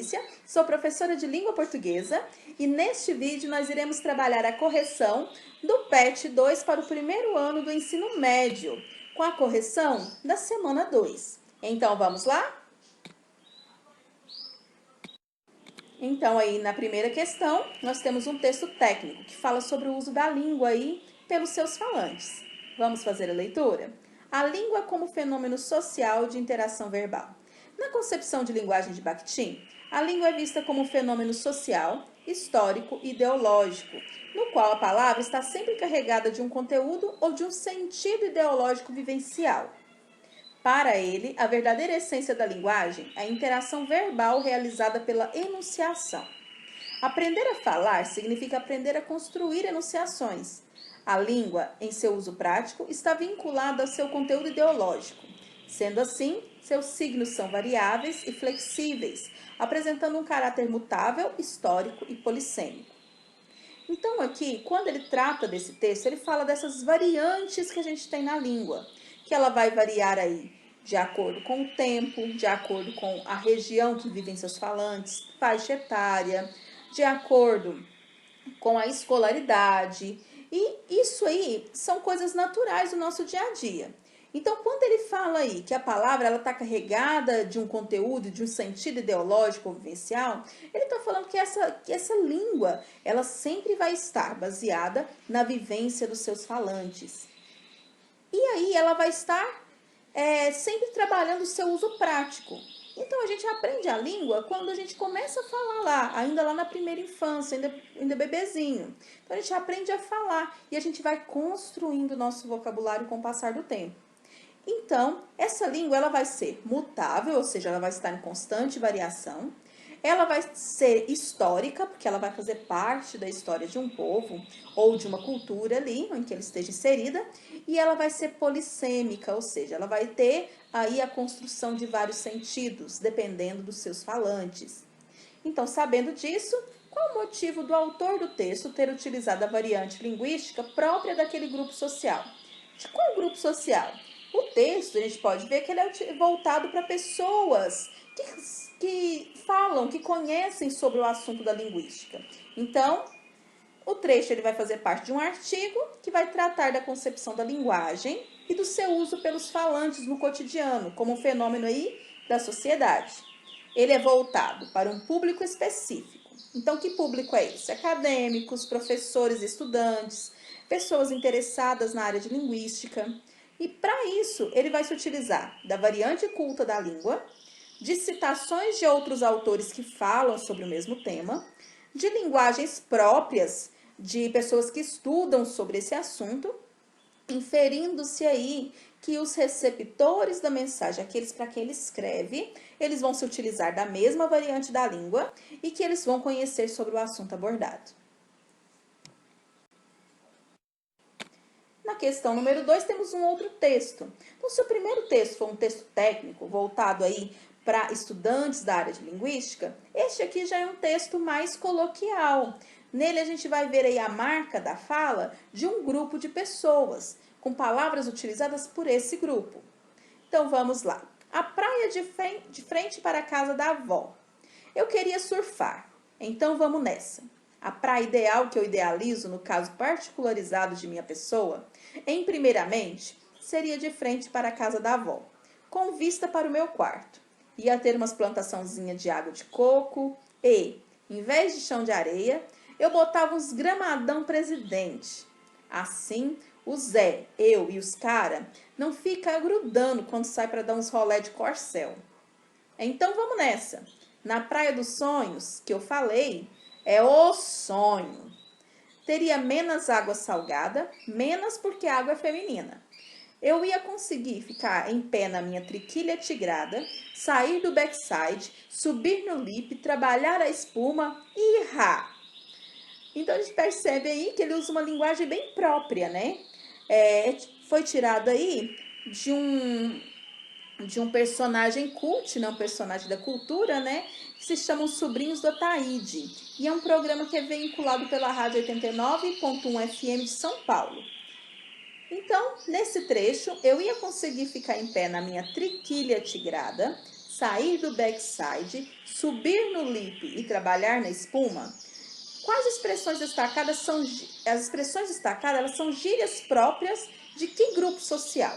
Hortência, sou professora de língua portuguesa e neste vídeo nós iremos trabalhar a correção do PET 2 para o primeiro ano do ensino médio, com a correção da semana 2. Então vamos lá? Então aí na primeira questão nós temos um texto técnico que fala sobre o uso da língua aí pelos seus falantes. Vamos fazer a leitura? A língua como fenômeno social de interação verbal. Na concepção de linguagem de Bakhtin, a língua é vista como um fenômeno social, histórico e ideológico, no qual a palavra está sempre carregada de um conteúdo ou de um sentido ideológico vivencial. Para ele, a verdadeira essência da linguagem é a interação verbal realizada pela enunciação. Aprender a falar significa aprender a construir enunciações. A língua, em seu uso prático, está vinculada ao seu conteúdo ideológico. Sendo assim, seus signos são variáveis e flexíveis, apresentando um caráter mutável, histórico e polissêmico. Então aqui, quando ele trata desse texto, ele fala dessas variantes que a gente tem na língua, que ela vai variar aí de acordo com o tempo, de acordo com a região que vivem seus falantes, faixa etária, de acordo com a escolaridade. E isso aí são coisas naturais do nosso dia a dia. Então, quando ele fala aí que a palavra está carregada de um conteúdo, de um sentido ideológico ou vivencial, ele está falando que essa língua, ela sempre vai estar baseada na vivência dos seus falantes. E aí ela vai estar sempre trabalhando o seu uso prático. Então, a gente aprende a língua quando a gente começa a falar lá, ainda lá na primeira infância, ainda bebezinho. Então, a gente aprende a falar e a gente vai construindo o nosso vocabulário com o passar do tempo. Então, essa língua ela vai ser mutável, ou seja, ela vai estar em constante variação. Ela vai ser histórica, porque ela vai fazer parte da história de um povo ou de uma cultura ali, em que ela esteja inserida. E ela vai ser polissêmica, ou seja, ela vai ter aí a construção de vários sentidos, dependendo dos seus falantes. Então, sabendo disso, qual o motivo do autor do texto ter utilizado a variante linguística própria daquele grupo social? De qual grupo social? O texto, a gente pode ver que ele é voltado para pessoas que falam, que conhecem sobre o assunto da linguística. Então, o trecho ele vai fazer parte de um artigo que vai tratar da concepção da linguagem e do seu uso pelos falantes no cotidiano, como um fenômeno aí da sociedade. Ele é voltado para um público específico. Então, que público é esse? Acadêmicos, professores, estudantes, pessoas interessadas na área de linguística. E para isso, ele vai se utilizar da variante culta da língua, de citações de outros autores que falam sobre o mesmo tema, de linguagens próprias de pessoas que estudam sobre esse assunto, inferindo-se aí que os receptores da mensagem, aqueles para quem ele escreve, eles vão se utilizar da mesma variante da língua e que eles vão conhecer sobre o assunto abordado. Na questão número 2, temos um outro texto. Então, se o primeiro texto for um texto técnico, voltado aí para estudantes da área de linguística, este aqui já é um texto mais coloquial. Nele a gente vai ver aí a marca da fala de um grupo de pessoas, com palavras utilizadas por esse grupo. Então, vamos lá. A praia de frente para a casa da avó. Eu queria surfar, então vamos nessa. A praia ideal que eu idealizo, no caso particularizado de minha pessoa, primeiramente, seria de frente para a casa da avó, com vista para o meu quarto. Ia ter umas plantaçãozinhas de água de coco e, em vez de chão de areia, eu botava uns gramadão presidente. Assim, o Zé, eu e os cara não fica grudando quando sai para dar uns rolé de corcel. Então vamos nessa. Na Praia dos Sonhos, que eu falei, é o sonho. Teria menos água salgada, menos porque a água é feminina. Eu ia conseguir ficar em pé na minha triquilha tigrada, sair do backside, subir no lip, trabalhar a espuma e irrar. Então, a gente percebe aí que ele usa uma linguagem bem própria, né? Foi tirado aí de um personagem cult, né? Um personagem da cultura, né? Que se chama Os Sobrinhos do Ataíde. E é um programa que é veiculado pela Rádio 89.1 FM de São Paulo. Então, nesse trecho, eu ia conseguir ficar em pé na minha triquilha tigrada, sair do backside, subir no lip e trabalhar na espuma. Quais expressões destacadas são... As expressões destacadas, elas são gírias próprias de que grupo social?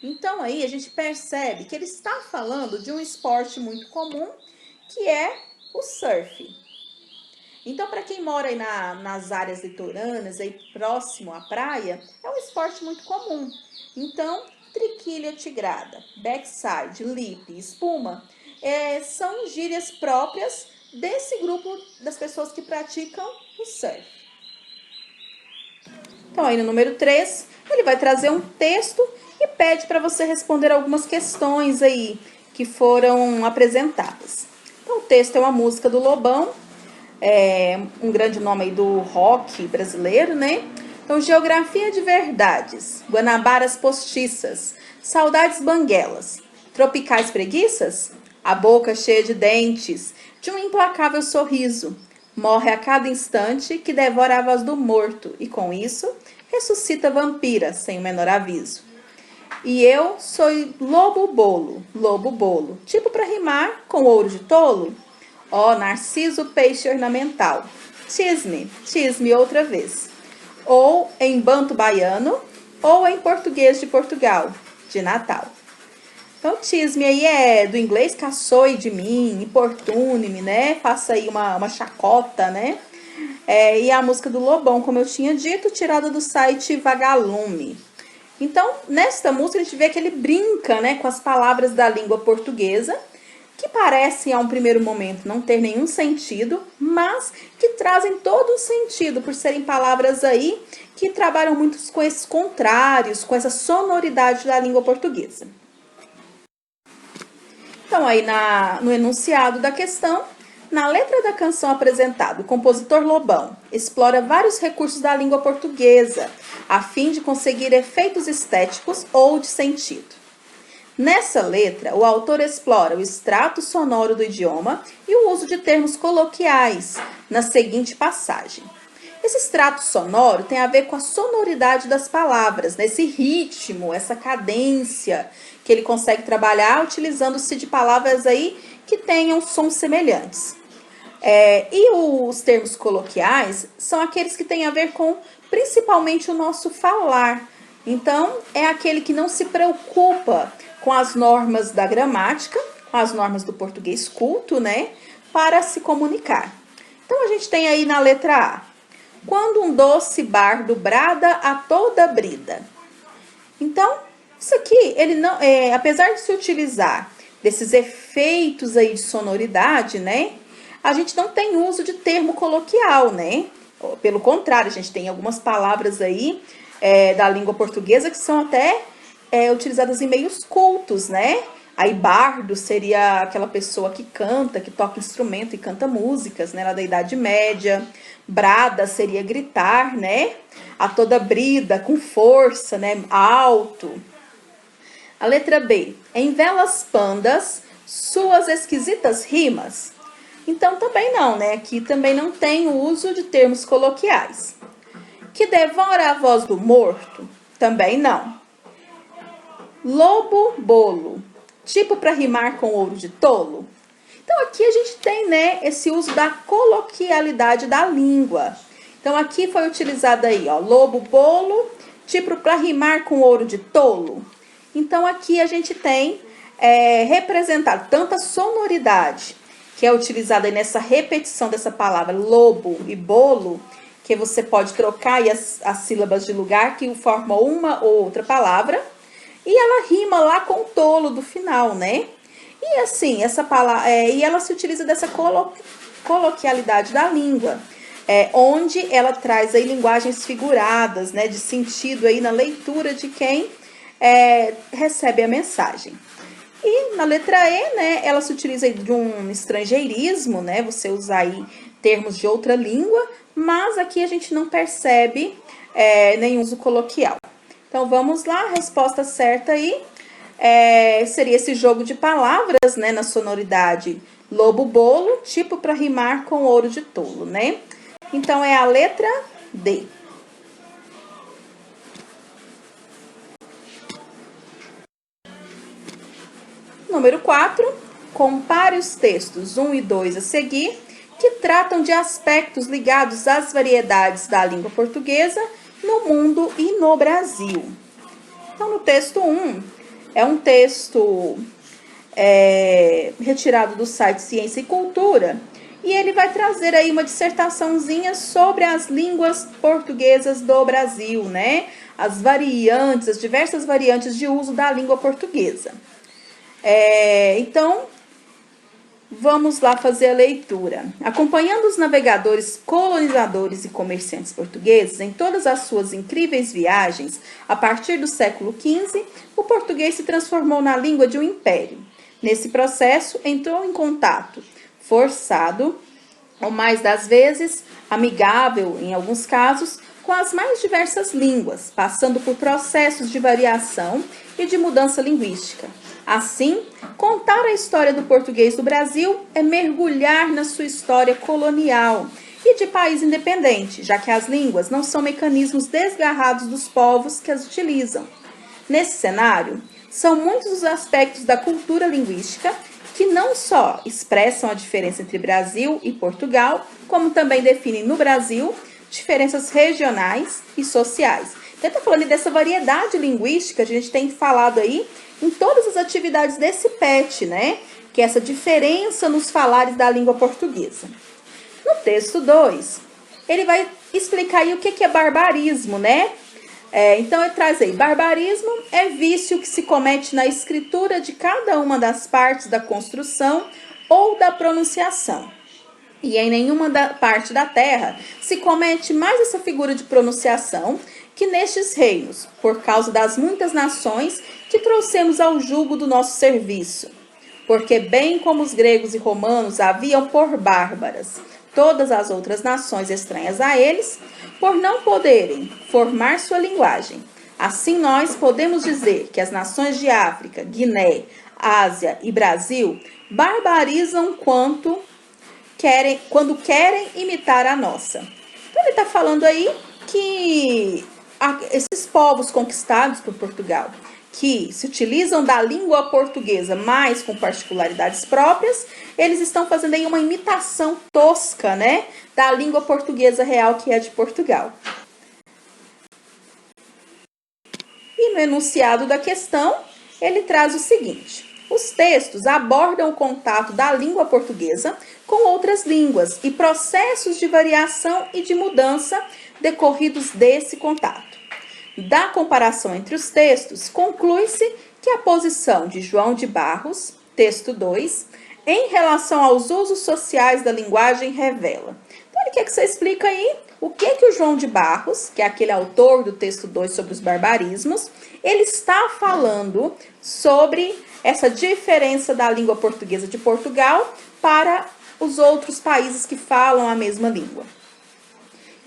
Então, aí a gente percebe que ele está falando de um esporte muito comum, que é o surf. Então, para quem mora aí nas áreas litorâneas, aí próximo à praia, é um esporte muito comum. Então, triquilha tigrada, backside, lip, espuma, são gírias próprias desse grupo das pessoas que praticam o surf. Então, aí no número 3, ele vai trazer um texto e pede para você responder algumas questões aí que foram apresentadas. Então, o texto é uma música do Lobão, um grande nome aí do rock brasileiro, né? Então, geografia de verdades, Guanabaras postiças, saudades banguelas, tropicais preguiças, a boca cheia de dentes, de um implacável sorriso, morre a cada instante que devora a voz do morto e com isso ressuscita vampira sem o menor aviso. E eu sou lobo bolo, tipo para rimar com ouro de tolo. Ó, Narciso peixe ornamental, tisme outra vez. Ou em banto baiano, ou em português de Portugal, de Natal. Então, tisme aí é do inglês caçoe de mim, importune-me, né? Faça aí uma chacota, né? E a música do Lobão, como eu tinha dito, tirada do site Vagalume. Então, nesta música, a gente vê que ele brinca, né, com as palavras da língua portuguesa, que parecem, a um primeiro momento, não ter nenhum sentido, mas que trazem todo o sentido, por serem palavras aí que trabalham muito com esses contrários, com essa sonoridade da língua portuguesa. Então, aí no enunciado da questão, na letra da canção apresentada, o compositor Lobão explora vários recursos da língua portuguesa, a fim de conseguir efeitos estéticos ou de sentido. Nessa letra, o autor explora o extrato sonoro do idioma e o uso de termos coloquiais, na seguinte passagem. Esse extrato sonoro tem a ver com a sonoridade das palavras, esse ritmo, essa cadência que ele consegue trabalhar utilizando-se de palavras aí que tenham sons semelhantes. E os termos coloquiais são aqueles que têm a ver com principalmente o nosso falar. Então, é aquele que não se preocupa com as normas da gramática, com as normas do português culto, né, para se comunicar. Então, a gente tem aí na letra A: quando um doce bardo brada a toda brida. Então, isso aqui, ele não, apesar de se utilizar desses efeitos aí de sonoridade, né, a gente não tem uso de termo coloquial, né? Pelo contrário, a gente tem algumas palavras aí da língua portuguesa que são até utilizadas em meios cultos, né? Aí bardo seria aquela pessoa que canta, que toca instrumento e canta músicas, né? Lá da Idade Média. Brada seria gritar, né? A toda brida, com força, né? Alto. A letra B: em velas pandas, suas esquisitas rimas. Então, também não, né? Aqui também não tem o uso de termos coloquiais. Que devora a voz do morto? Também não. Lobo bolo, tipo para rimar com ouro de tolo? Então, aqui a gente tem, né, esse uso da coloquialidade da língua. Então, aqui foi utilizado aí, ó, lobo bolo, tipo para rimar com ouro de tolo. Então, aqui a gente tem representado tanta sonoridade que é utilizada aí nessa repetição dessa palavra lobo e bolo, que você pode trocar aí as sílabas de lugar que formam uma ou outra palavra, e ela rima lá com o tolo do final, né? E assim, essa palavra, e ela se utiliza dessa coloquialidade da língua, onde ela traz aí linguagens figuradas, né, de sentido aí na leitura de quem recebe a mensagem. E na letra E, né, ela se utiliza de um estrangeirismo, né, você usar aí termos de outra língua, mas aqui a gente não percebe nenhum uso coloquial. Então, vamos lá, a resposta certa aí seria esse jogo de palavras, né, na sonoridade lobo-bolo, tipo para rimar com ouro de tolo, né? Então, é a letra D. Número 4, compare os textos 1 e 2 a seguir, que tratam de aspectos ligados às variedades da língua portuguesa no mundo e no Brasil. Então, no texto 1, é um texto retirado do site Ciência e Cultura, e ele vai trazer aí uma dissertaçãozinha sobre as línguas portuguesas do Brasil, né? As variantes, as diversas variantes de uso da língua portuguesa. Então, vamos lá fazer a leitura. Acompanhando os navegadores, colonizadores e comerciantes portugueses em todas as suas incríveis viagens, a partir do século XV, o português se transformou na língua de um império. Nesse processo, entrou em contato forçado, ou mais das vezes, amigável em alguns casos, com as mais diversas línguas, passando por processos de variação e de mudança linguística. Assim, contar a história do português do Brasil é mergulhar na sua história colonial e de país independente, já que as línguas não são mecanismos desgarrados dos povos que as utilizam. Nesse cenário, são muitos os aspectos da cultura linguística que não só expressam a diferença entre Brasil e Portugal, como também definem no Brasil diferenças regionais e sociais. Então, está falando dessa variedade linguística, a gente tem falado aí em todas as atividades desse PET, né? Que é essa diferença nos falares da língua portuguesa. No texto 2, ele vai explicar aí o que é barbarismo, né? Então, ele traz aí, barbarismo é vício que se comete na escritura de cada uma das partes da construção ou da pronunciação. E em nenhuma parte da terra se comete mais essa figura de pronunciação que nestes reinos, por causa das muitas nações que trouxemos ao jugo do nosso serviço. Porque bem como os gregos e romanos haviam por bárbaras todas as outras nações estranhas a eles, por não poderem formar sua linguagem. Assim nós podemos dizer que as nações de África, Guiné, Ásia e Brasil barbarizam quando querem imitar a nossa. Então ele está falando aí que esses povos conquistados por Portugal, que se utilizam da língua portuguesa, mas com particularidades próprias, eles estão fazendo aí uma imitação tosca, né, da língua portuguesa real, que é de Portugal. E no enunciado da questão, ele traz o seguinte: os textos abordam o contato da língua portuguesa com outras línguas e processos de variação e de mudança decorridos desse contato. Da comparação entre os textos, conclui-se que a posição de João de Barros, texto 2, em relação aos usos sociais da linguagem revela. Então, ele quer que você explique aí o que o João de Barros, que é aquele autor do texto 2 sobre os barbarismos, ele está falando sobre essa diferença da língua portuguesa de Portugal para os outros países que falam a mesma língua.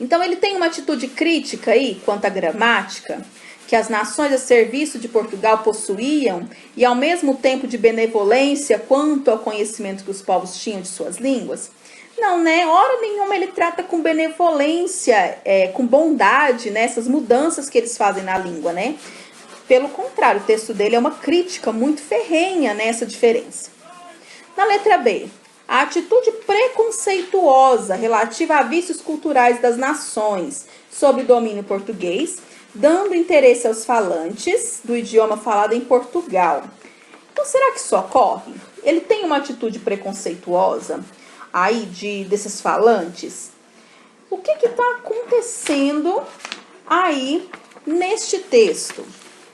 Então, ele tem uma atitude crítica aí quanto à gramática, que as nações a serviço de Portugal possuíam, e ao mesmo tempo de benevolência quanto ao conhecimento que os povos tinham de suas línguas? Não, né? Hora nenhuma ele trata com benevolência, com bondade, né? Essas mudanças que eles fazem na língua, né? Pelo contrário, o texto dele é uma crítica muito ferrenha nessa diferença. Na letra B, a atitude preconceituosa relativa a vícios culturais das nações sob domínio português, dando interesse aos falantes do idioma falado em Portugal. Então, será que isso ocorre? Ele tem uma atitude preconceituosa aí desses falantes? O que está acontecendo aí neste texto?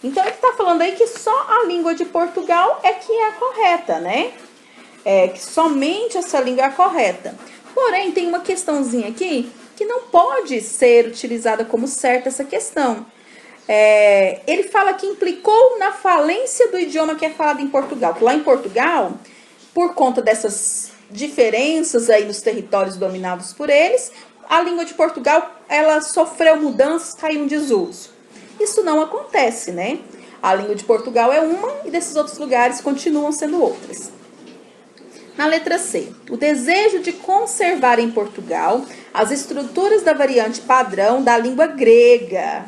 Então, ele está falando aí que só a língua de Portugal é que é a correta, né? Que somente essa língua é a correta. Porém, tem uma questãozinha aqui que não pode ser utilizada como certa essa questão. Ele fala que implicou na falência do idioma que é falado em Portugal. Lá em Portugal, por conta dessas diferenças aí nos territórios dominados por eles, a língua de Portugal, ela sofreu mudanças, caiu em desuso. Isso não acontece, né? A língua de Portugal é uma e desses outros lugares continuam sendo outras. Na letra C, o desejo de conservar em Portugal as estruturas da variante padrão da língua grega.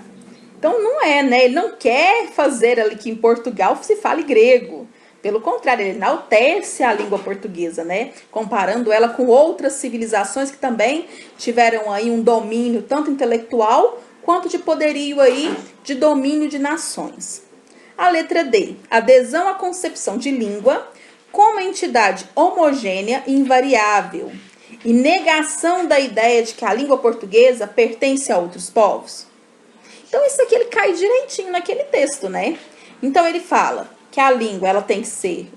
Então, não é, né? Ele não quer fazer ali que em Portugal se fale grego. Pelo contrário, ele enaltece a língua portuguesa, né? Comparando ela com outras civilizações que também tiveram aí um domínio tanto intelectual quanto de poderio aí de domínio de nações. A letra D, adesão à concepção de língua como entidade homogênea e invariável e negação da ideia de que a língua portuguesa pertence a outros povos. Então isso aqui ele cai direitinho naquele texto, né? Então ele fala que a língua ela tem que ser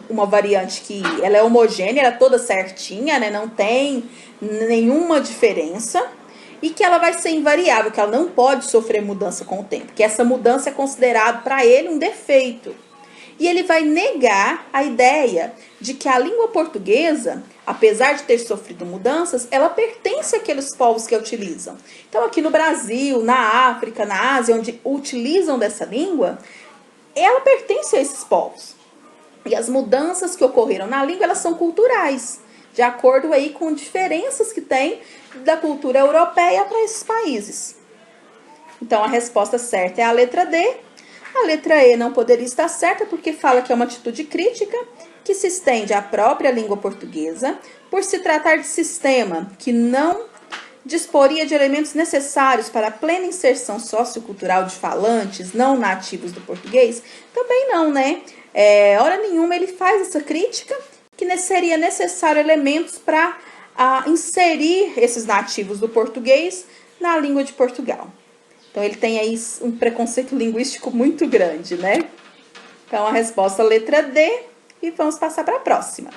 uma variante que ela é homogênea, ela é toda certinha, né? Não tem nenhuma diferença e que ela vai ser invariável, que ela não pode sofrer mudança com o tempo, que essa mudança é considerada para ele um defeito. E ele vai negar a ideia de que a língua portuguesa, apesar de ter sofrido mudanças, ela pertence àqueles povos que a utilizam. Então aqui no Brasil, na África, na Ásia, onde utilizam dessa língua, ela pertence a esses povos. E as mudanças que ocorreram na língua, elas são culturais, de acordo aí com diferenças que tem da cultura europeia para esses países. Então a resposta certa é a letra D. A letra E não poderia estar certa porque fala que é uma atitude crítica que se estende à própria língua portuguesa por se tratar de sistema que não disporia de elementos necessários para a plena inserção sociocultural de falantes não nativos do português. Também não, né? Hora nenhuma ele faz essa crítica que seria necessário elementos para inserir esses nativos do português na língua de Portugal. Então ele tem aí um preconceito linguístico muito grande, né? Então a resposta letra D e vamos passar para a próxima.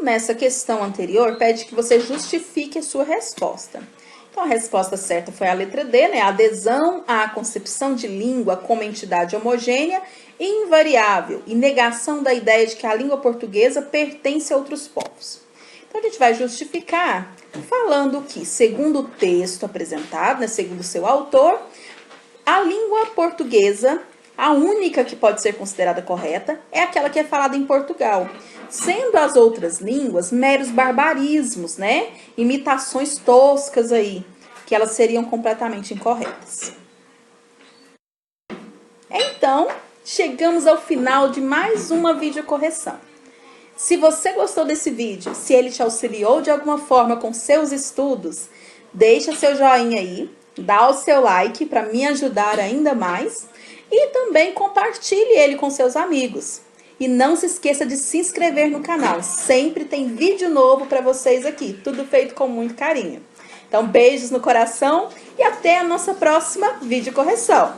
Nessa questão anterior, pede que você justifique a sua resposta. Então, a resposta certa foi a letra D, né? Adesão à concepção de língua como entidade homogênea e invariável e negação da ideia de que a língua portuguesa pertence a outros povos. Então, a gente vai justificar falando que, segundo o texto apresentado, né, segundo o seu autor, a língua portuguesa, a única que pode ser considerada correta, é aquela que é falada em Portugal, sendo as outras línguas meros barbarismos, né? Imitações toscas aí, que elas seriam completamente incorretas. Então, chegamos ao final de mais uma videocorreção. Se você gostou desse vídeo, se ele te auxiliou de alguma forma com seus estudos, deixa seu joinha aí, dá o seu like para me ajudar ainda mais e também compartilhe ele com seus amigos. E não se esqueça de se inscrever no canal, sempre tem vídeo novo para vocês aqui, tudo feito com muito carinho. Então, beijos no coração e até a nossa próxima videocorreção.